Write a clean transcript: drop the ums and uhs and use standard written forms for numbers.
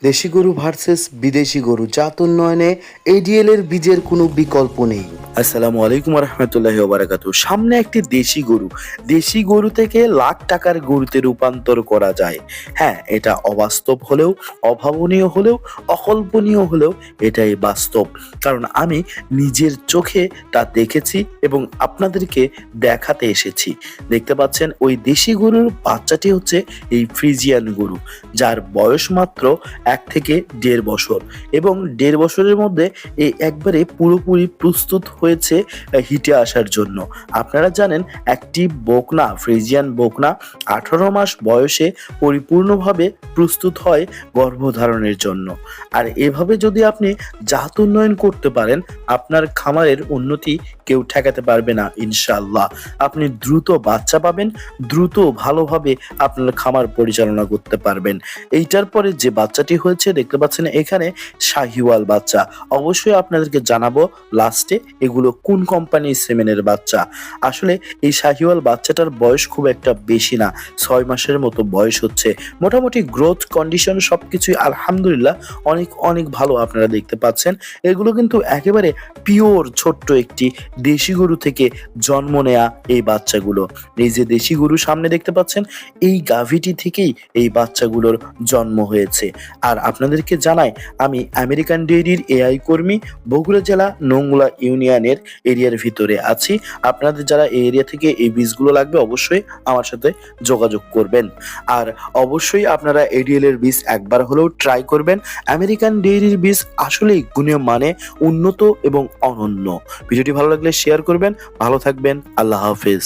দেশি গরু ভার্সেস বিদেশি গরু জাত উন্নয়নে এডিএল এর বীজের কোনো বিকল্প নেই। আসসালামু আলাইকুম রহমতুল্লাহি ওয়া বারাকাতুহু। সামনে একটি দেশি গরু থেকে লাখ টাকার গরুতে রূপান্তর করা যায়। হ্যাঁ, এটা অবাস্তব হলেও, অভাবনীয় হলেও, অকল্পনীয় হলেও এটাই বাস্তব। কারণ আমি নিজের চোখে তা দেখেছি এবং আপনাদেরকে দেখাতে এসেছি। দেখতে পাচ্ছেন ওই দেশি গরুর বাচ্চাটি হচ্ছে এই ফ্রিজিয়ান গরু, যার বয়স মাত্র 1 থেকে 1.5 বছর এবং 1.5 বছরের মধ্যে একবারে পুরোপুরি প্রস্তুত হয়েছে হিটে আসার জন্য। আপনারা জানেন একটি বকনা, ফ্রিজিয়ান বকনা 18 মাস বয়সে পরিপূর্ণভাবে প্রস্তুত হয় গর্ভধারণের জন্য। আর এভাবে যদি আপনি জাত উন্নয়ন করতে পারেন, আপনার খামারের উন্নতি কেউ ঠেকাতে পারবে না ইনশাআল্লাহ। আপনি দ্রুত বাচ্চা পাবেন, দ্রুত ভালোভাবে আপনার খামার পরিচালনা করতে পারবেন। এইটার পরে যে বাচ্চাটি হয়েছে দেখতে পাচ্ছেন এখানে শাহিওয়াল বাচ্চা। অবশ্যই আপনাদেরকে জানাবো লাস্টে এগুলো কোন কোম্পানির সেমেনের বাচ্চা। আসলে এই শাহিওয়াল বাচ্চাটার বয়স খুব একটা বেশি না, 6 মাসের মতো বয়স হচ্ছে। মোটামুটি গ্রোথ কন্ডিশন সবকিছুই আলহামদুলিল্লাহ অনেক অনেক ভালো। আপনারা দেখতে পাচ্ছেন এগুলো কিন্তু একেবারে পিওর ছোট্ট একটি দেশি গরু থেকে জন্ম নেয়া এই বাচ্চাগুলো। এই যে দেশি গরু সামনে দেখতে পাচ্ছেন, এই গাভীটি থেকেই এই বাচ্চাগুলোর জন্ম হয়েছে। আর আপনাদেরকে জানাই, আমি আমেরিকান ডেইরির এআই কর্মী, বগুড়া জেলা নোংলা ইউনিয়নের এরিয়ার ভিতরে আছি। আপনাদের যারা এই এরিয়া থেকে এই বীজগুলো লাগবে অবশ্যই আমার সাথে যোগাযোগ করবেন। আর অবশ্যই আপনারা এডিএল এর বীজ একবার হলেও ট্রাই করবেন। আমেরিকান ডেইরির বীজ আসলেই গুণীয় মানে উন্নত এবং অনন্য। ভিডিওটি ভালো লাগলে শেয়ার করবেন। ভালো থাকবেন। আল্লাহ হাফেজ।